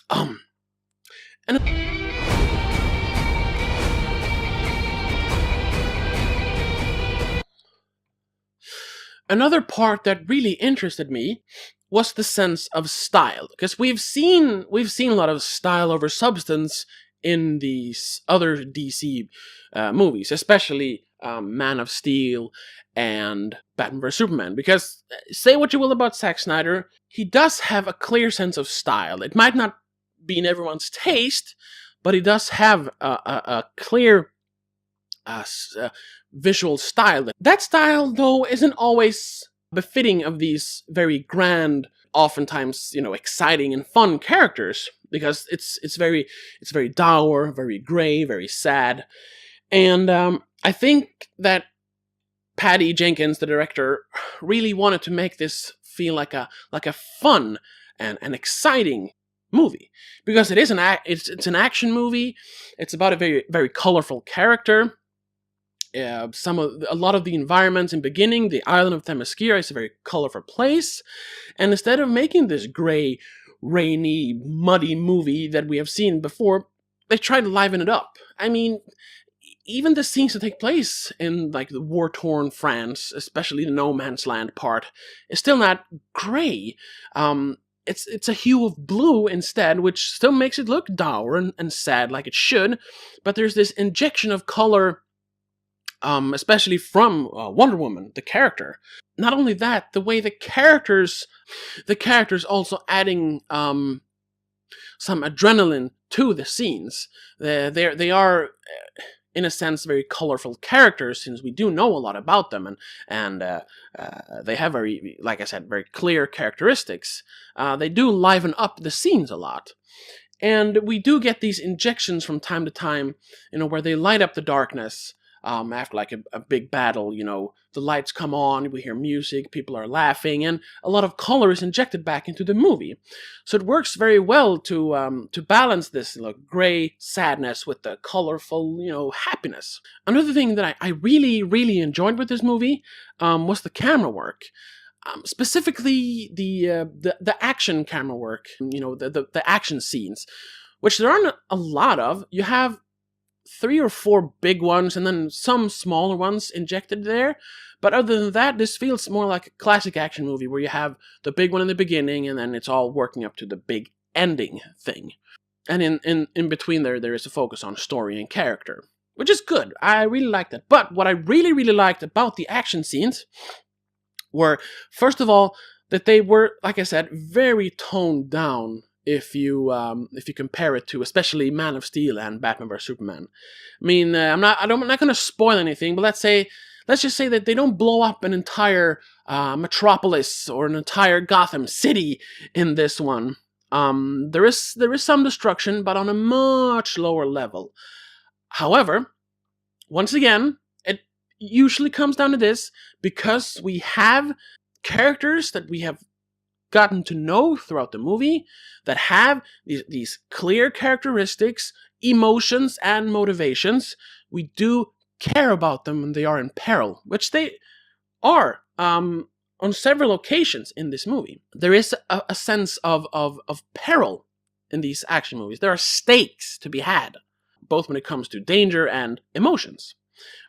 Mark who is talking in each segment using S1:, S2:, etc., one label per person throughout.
S1: um, and another part that really interested me was the sense of style, because we've seen a lot of style over substance in these other DC movies, especially Man of Steel and Batman vs Superman. Because say what you will about Zack Snyder, he does have a clear sense of style. It might not be in everyone's taste, but he does have a clear uh, visual style. That style, though, isn't always befitting of these very grand, oftentimes exciting and fun characters, because it's very dour, very gray, very sad, and I think that Patty Jenkins, the director, really wanted to make this feel like a fun and exciting movie, because it's an action movie. It's about a very colorful character. A lot of the environments in beginning, the island of Themyscira is a very colorful place, and instead of making this gray, rainy, muddy movie that we have seen before, they try to liven it up. I mean, even the scenes that take place in like the war-torn France, especially the no man's land part, is still not gray. It's a hue of blue instead, which still makes it look dour and sad like it should, but there's this injection of color, especially from Wonder Woman, the character. Not only that, the way the characters also adding some adrenaline to the scenes. They are, in a sense, very colorful characters, since we do know a lot about them, and they have very, like I said, very clear characteristics. They do liven up the scenes a lot. And we do get these injections from time to time, where they light up the darkness. After like a big battle, the lights come on, we hear music, people are laughing, and a lot of color is injected back into the movie. So it works very well to balance this gray sadness with the colorful happiness. Another thing that I really really enjoyed with this movie was the camera work. Specifically the action camera work, the action scenes, which there aren't a lot of. You have 3 or 4 big ones and then some smaller ones injected there. But other than that, this feels more like a classic action movie where you have the big one in the beginning and then it's all working up to the big ending thing. And in between there is a focus on story and character, which is good. I really liked it. But what I really, really liked about the action scenes were, first of all, that they were, like I said, very toned down if you compare it to especially Man of Steel and Batman vs Superman. I mean, I'm not going to spoil anything, but let's just say that they don't blow up an entire metropolis or an entire Gotham City in this one. There is some destruction, but on a much lower level. However, once again, it usually comes down to this, because we have characters that we have gotten to know throughout the movie that have these clear characteristics, emotions, and motivations. We do care about them when they are in peril, which they are on several occasions in this movie. There is a sense of peril in these action movies. There are stakes to be had, both when it comes to danger and emotions,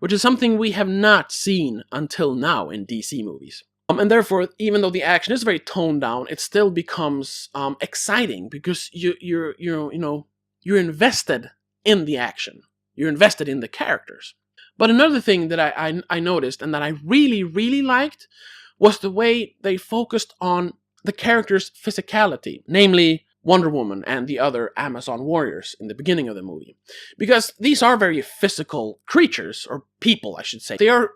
S1: which is something we have not seen until now in DC movies. And therefore, even though the action is very toned down, it still becomes exciting, because you're invested in the action. You're invested in the characters. But another thing that I noticed and that I really, really liked was the way they focused on the characters' physicality, namely Wonder Woman and the other Amazon warriors in the beginning of the movie. Because these are very physical creatures, or people, I should say. They are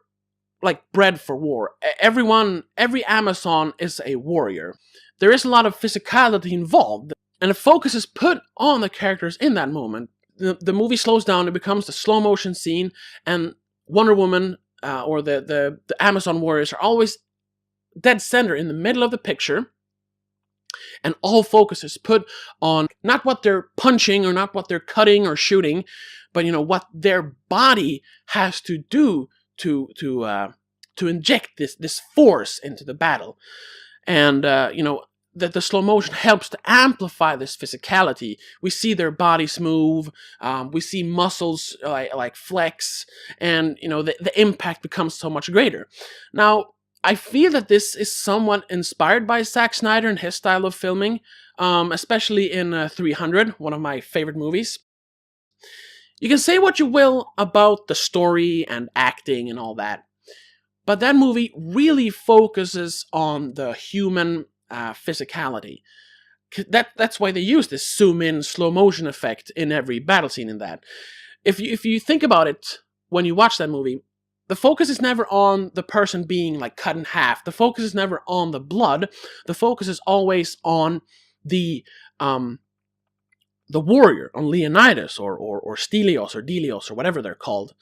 S1: like bred for war. Every Amazon is a warrior. There is a lot of physicality involved, and the focus is put on the characters in that moment. The movie slows down, it becomes a slow motion scene, and Wonder Woman or the Amazon warriors are always dead center in the middle of the picture, and all focus is put on not what they're punching or not what they're cutting or shooting, but what their body has to do to inject this force into the battle. And that the slow motion helps to amplify this physicality. We see their bodies move, we see muscles like flex, and the impact becomes so much greater. Now, I feel that this is somewhat inspired by Zack Snyder and his style of filming, especially in 300, one of my favorite movies. You can say what you will about the story and acting and all that, but that movie really focuses on the human physicality. That's why they use this zoom in slow motion effect in every battle scene in that. If you think about it, when you watch that movie, the focus is never on the person being like cut in half. The focus is never on the blood. The focus is always on the warrior, on Leonidas or Stelios or Delios or whatever they're called.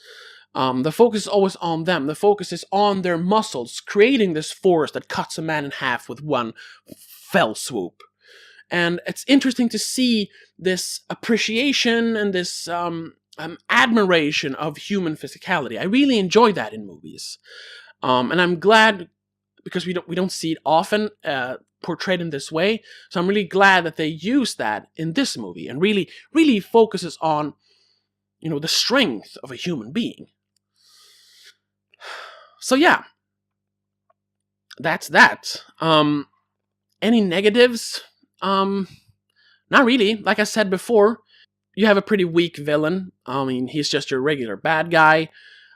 S1: The focus is always on them. The focus is on their muscles, creating this force that cuts a man in half with one fell swoop. And it's interesting to see this appreciation and this admiration of human physicality. I really enjoy that in movies, and I'm glad because we don't see it often portrayed in this way. So I'm really glad that they use that in this movie and really focuses on the strength of a human being. So yeah, that's that. Any negatives? Not really. Like I said before, you have a pretty weak villain. I mean, he's just your regular bad guy.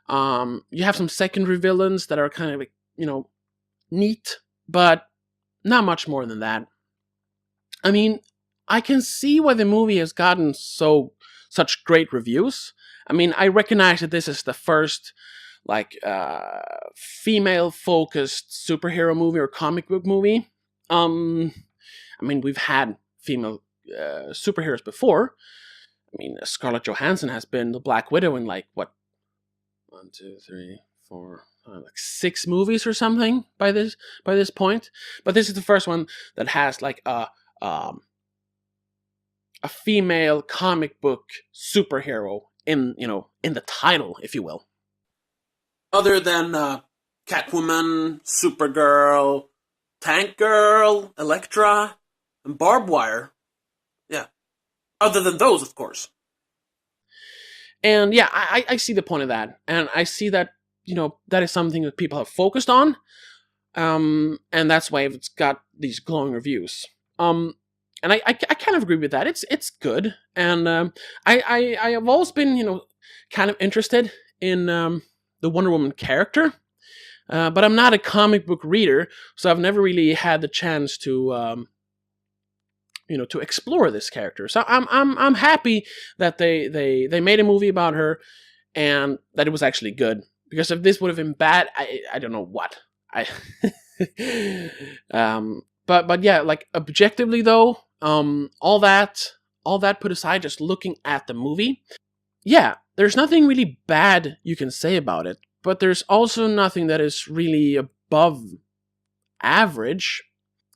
S1: You have some secondary villains that are kind of, neat, but not much more than that. I mean, I can see why the movie has gotten such great reviews. I mean, I recognize that this is the first female-focused superhero movie or comic book movie. I mean, we've had female superheroes before. I mean, Scarlett Johansson has been the Black Widow in 1, 2, 3, 4, 6 movies or something by this point. But this is the first one that has a female comic book superhero in the title, if you will. Other than Catwoman, Supergirl, Tank Girl, Elektra, and Barbed Wire. Yeah. Other than those, of course. And yeah, I see the point of that. And I see that, that is something that people have focused on. And that's why it's got these glowing reviews. And I kind of agree with that. It's good. And I have always been, kind of interested in the Wonder Woman character. But I'm not a comic book reader, so I've never really had the chance to to explore this character. So I'm happy that they made a movie about her and that it was actually good. Because if this would have been bad, I don't know what. But yeah, objectively though, all that put aside, just looking at the movie, yeah, there's nothing really bad you can say about it, but there's also nothing that is really above average.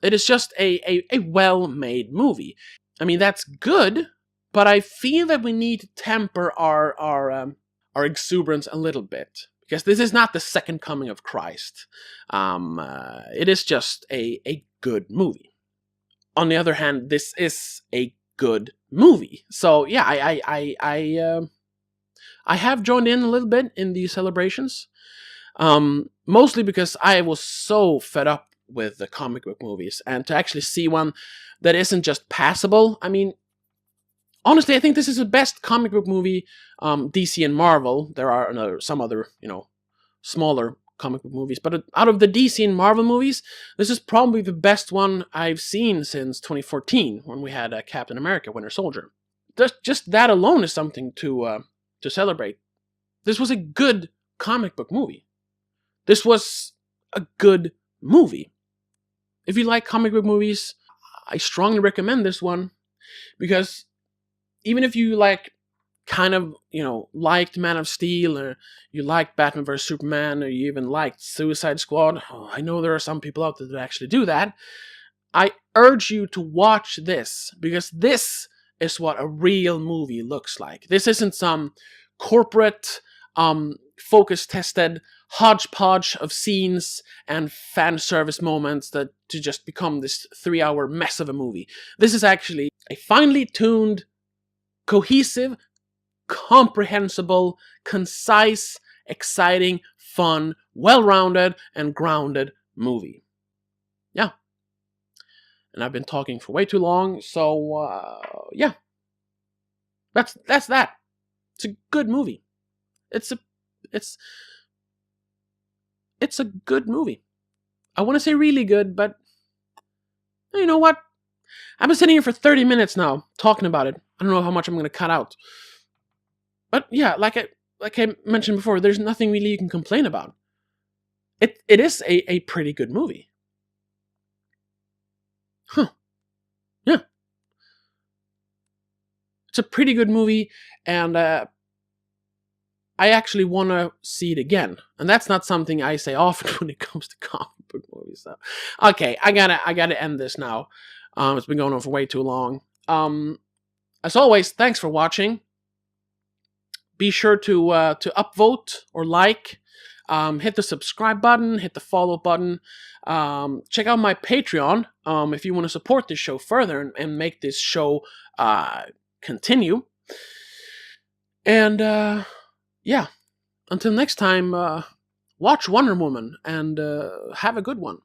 S1: It is just a well-made movie. I mean, that's good, but I feel that we need to temper our exuberance a little bit. Because this is not the second coming of Christ. It is just a good movie. On the other hand, this is a good movie. So yeah, I have joined in a little bit in these celebrations. Mostly because I was so fed up with the comic book movies. And to actually see one that isn't just passable, I mean, honestly, I think this is the best comic book movie, DC and Marvel. There are some other, smaller comic book movies, but out of the DC and Marvel movies, this is probably the best one I've seen since 2014, when we had Captain America: Winter Soldier. Just that alone is something to celebrate. This was a good comic book movie. This was a good movie. If you like comic book movies, I strongly recommend this one, because even if you kind of, liked Man of Steel, or you liked Batman vs. Superman, or you even liked Suicide Squad, I know there are some people out there that actually do that, I urge you to watch this, because this is what a real movie looks like. This isn't some corporate, focus-tested hodgepodge of scenes and fan service moments that to just become this 3-hour mess of a movie. This is actually a finely tuned, cohesive, comprehensible, concise, exciting, fun, well-rounded, and grounded movie. Yeah. And I've been talking for way too long, so yeah. That's that. It's a good movie. It's a good movie. I want to say really good, but you know what? I've been sitting here for 30 minutes now talking about it. I don't know how much I'm going to cut out. But yeah, like I mentioned before, there's nothing really you can complain about. It is a pretty good movie. Huh. Yeah. It's a pretty good movie, and I actually want to see it again. And that's not something I say often when it comes to comic book movies. So, okay, I gotta end this now. It's been going on for way too long. As always, thanks for watching. Be sure to upvote or like. Hit the subscribe button, hit the follow button. Check out my Patreon if you want to support this show further and make this show continue. And yeah, until next time, watch Wonder Woman and have a good one.